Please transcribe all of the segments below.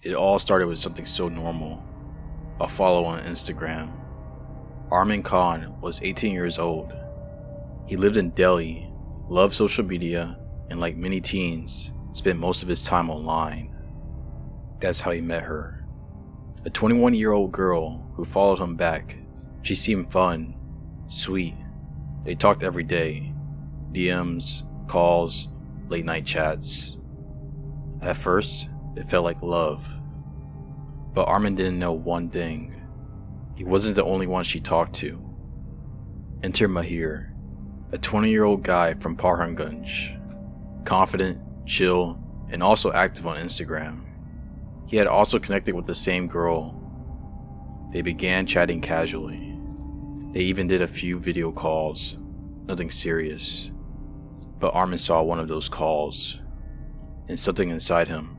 It all started with something so normal, a follow on Instagram. Armin Khan was 18 years old. He lived in Delhi, loved social media, and like many teens, spent most of his time online. That's how he met her. A 21-year-old girl who followed him back. She seemed fun, sweet. They talked every day. DMs, calls, late night chats. At first, it felt like love. But Armin didn't know one thing. He wasn't the only one she talked to. Enter Mahir, a 20-year-old guy from Parhangunj. Confident, chill, and also active on Instagram. He had also connected with the same girl. They began chatting casually. They even did a few video calls, nothing serious. But Armin saw one of those calls, and something inside him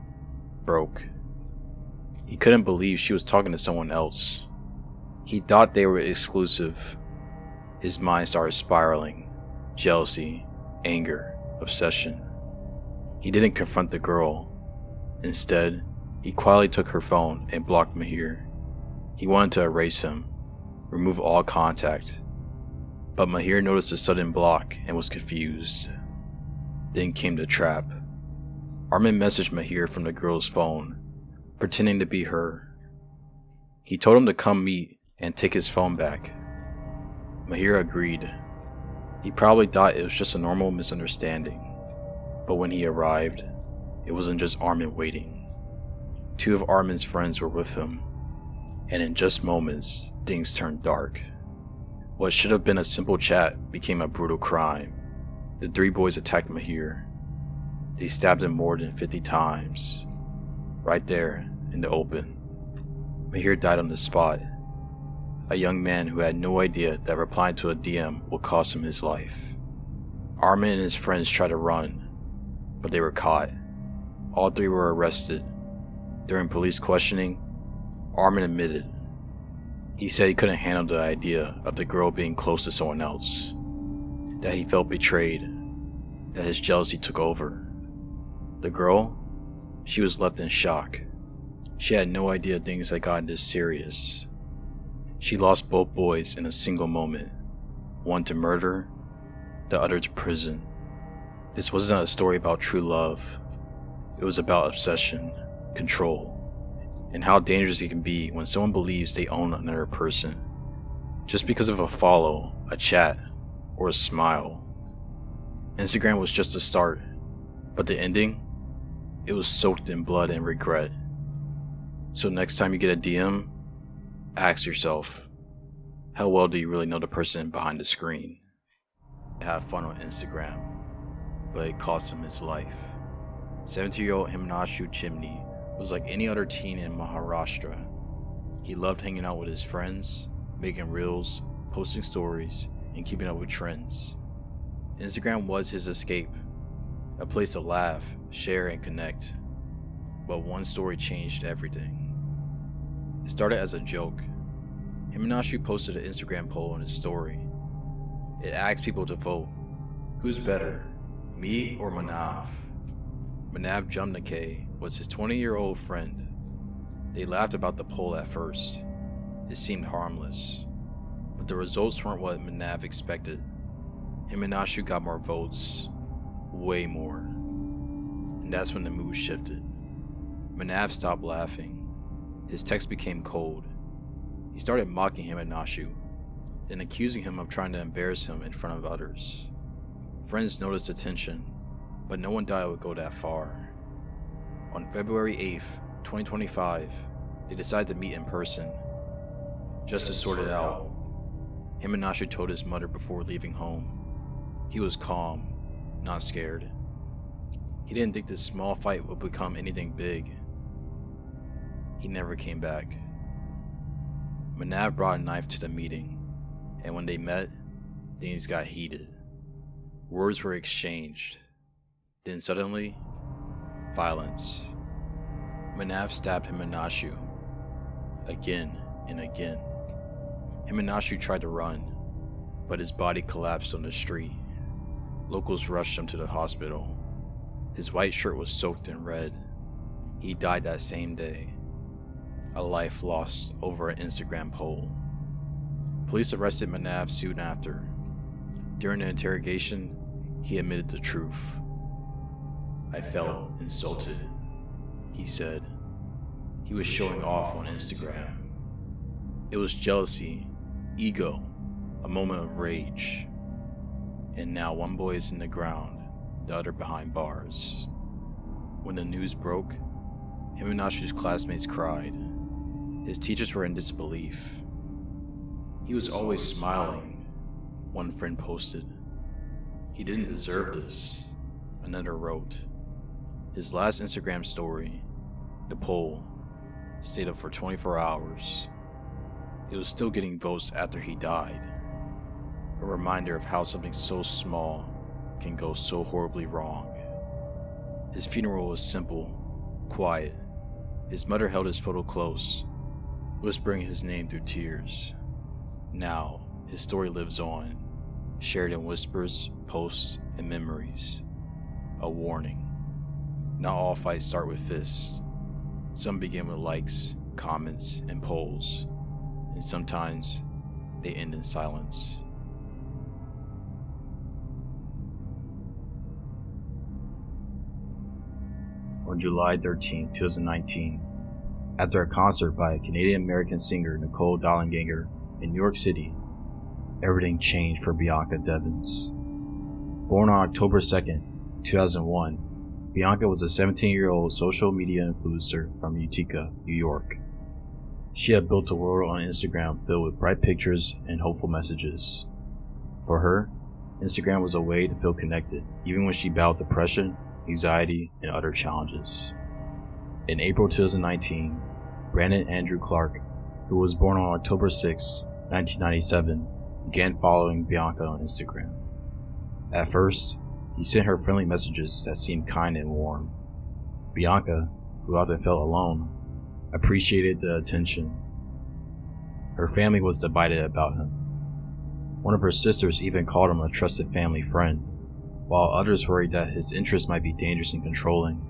broke. He couldn't believe she was talking to someone else. He thought they were exclusive. His mind started spiraling. Jealousy, anger, obsession. He didn't confront the girl. Instead, he quietly took her phone and blocked Mahir. He wanted to erase him, remove all contact. But Mahir noticed a sudden block and was confused. Then came the trap. Armin messaged Mahir from the girl's phone, pretending to be her. He told him to come meet and take his phone back. Mahir agreed. He probably thought it was just a normal misunderstanding. But when he arrived, it wasn't just Armin waiting. Two of Armin's friends were with him, and in just moments, things turned dark. What should have been a simple chat became a brutal crime. The three boys attacked Mahir. They stabbed him more than 50 times. Right there, in the open. Mahir died on the spot. A young man who had no idea that replying to a DM would cost him his life. Armin and his friends tried to run, but they were caught. All three were arrested. During police questioning, Armin admitted. He said he couldn't handle the idea of the girl being close to someone else, that he felt betrayed, that his jealousy took over. The girl? She was left in shock. She had no idea things had gotten this serious. She lost both boys in a single moment, one to murder, the other to prison. This wasn't a story about true love. It was about obsession, control, and how dangerous it can be when someone believes they own another person, just because of a follow, a chat, or a smile. Instagram was just a start, but the ending? It was soaked in blood and regret. So next time you get a DM, ask yourself, how well do you really know the person behind the screen? Have fun on Instagram, but it cost him his life. 17-year-old Himanshu Chimney was like any other teen in Maharashtra. He loved hanging out with his friends, making reels, posting stories, and keeping up with trends. Instagram was his escape, a place to laugh, share, and connect. But one story changed everything. It started as a joke. Himanshu posted an Instagram poll on his story. It asked people to vote. Who's better, me or Manav? Manav Jumnake was his 20-year-old friend. They laughed about the poll at first. It seemed harmless. But the results weren't what Manav expected. Himanshu got more votes. Way more. And that's when the mood shifted. Manav stopped laughing. His text became cold. He started mocking Himanshu, then accusing him of trying to embarrass him in front of others. Friends noticed the tension, but no one thought it would go that far. On February 8th, 2025, they decided to meet in person. Just to sort it out, Himanshu told his mother before leaving home. He was calm, not scared. He didn't think this small fight would become anything big. He never came back. Manav brought a knife to the meeting, and when they met, things got heated. Words were exchanged. Then suddenly, violence. Manav stabbed Himanshu again and again. Himanshu tried to run, but his body collapsed on the street. Locals rushed him to the hospital. His white shirt was soaked in red. He died that same day. a life lost over an Instagram poll. Police arrested Manav soon after. During the interrogation, he admitted the truth. "I felt insulted," he said. He was showing off on Instagram. It was jealousy, ego, a moment of rage. And now one boy is in the ground, the other behind bars. When the news broke, him and Nashu's classmates cried. His teachers were in disbelief. "He was always smiling," one friend posted. "He didn't deserve this," another wrote. His last Instagram story, the poll, stayed up for 24 hours. It was still getting votes after he died. A reminder of how something so small can go so horribly wrong. His funeral was simple, quiet. His mother held his photo close, whispering his name through tears. Now, his story lives on, shared in whispers, posts, and memories. A warning. Not all fights start with fists. Some begin with likes, comments, and polls, and sometimes they end in silence. On July 13, 2019, after a concert by a Canadian-American singer Nicole Dollanganger in New York City, everything changed for Bianca Devins. Born on October 2nd, 2001, Bianca was a 17-year-old social media influencer from Utica, New York. She had built a world on Instagram filled with bright pictures and hopeful messages. For her, Instagram was a way to feel connected, even when she battled depression, anxiety, and other challenges. In April 2019, Brandon Andrew Clark, who was born on October 6, 1997, began following Bianca on Instagram. At first, he sent her friendly messages that seemed kind and warm. Bianca, who often felt alone, appreciated the attention. Her family was divided about him. One of her sisters even called him a trusted family friend, while others worried that his interests might be dangerous and controlling.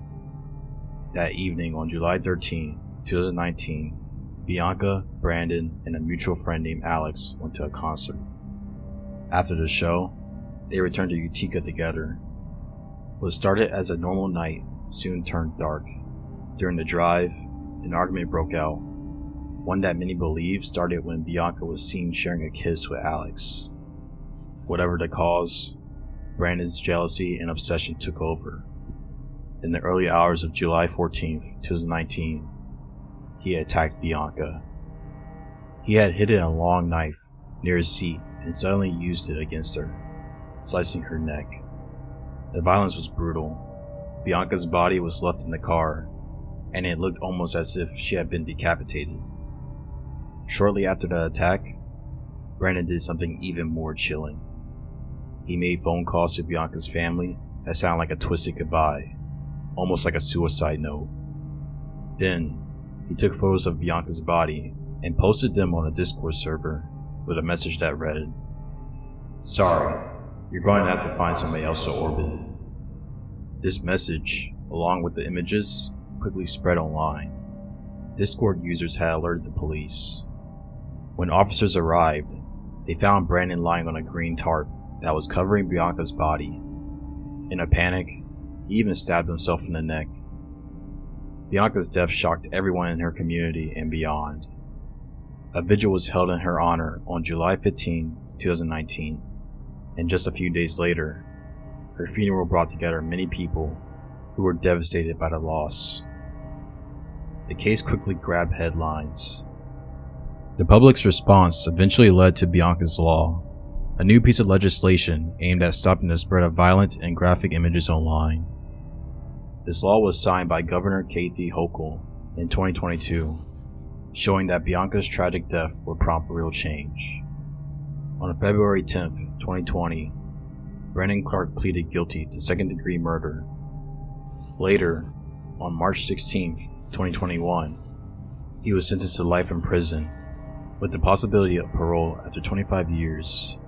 That evening on July 13, 2019, Bianca, Brandon, and a mutual friend named Alex went to a concert. After the show, they returned to Utica together. What started as a normal night soon turned dark. During the drive, an argument broke out, one that many believe started when Bianca was seen sharing a kiss with Alex. Whatever the cause, Brandon's jealousy and obsession took over. In the early hours of July 14, 2019, he attacked Bianca. He had hidden a long knife near his seat and suddenly used it against her, slicing her neck. The violence was brutal. Bianca's body was left in the car, and it looked almost as if she had been decapitated. Shortly after the attack, Brandon did something even more chilling. He made phone calls to Bianca's family that sounded like a twisted goodbye, almost like a suicide note. Then, he took photos of Bianca's body and posted them on a Discord server with a message that read, "Sorry, you're going to have to find somebody else to orbit." This message, along with the images, quickly spread online. Discord users had alerted the police. When officers arrived, they found Brandon lying on a green tarp that was covering Bianca's body. In a panic, he even stabbed himself in the neck. Bianca's death shocked everyone in her community and beyond. A vigil was held in her honor on July 15, 2019, and just a few days later, her funeral brought together many people who were devastated by the loss. The case quickly grabbed headlines. The public's response eventually led to Bianca's Law, a new piece of legislation aimed at stopping the spread of violent and graphic images online. This law was signed by Governor Kathy Hochul in 2022, showing that Bianca's tragic death would prompt real change. On February 10, 2020, Brandon Clark pleaded guilty to second-degree murder. Later, on March 16, 2021, he was sentenced to life in prison, with the possibility of parole after 25 years.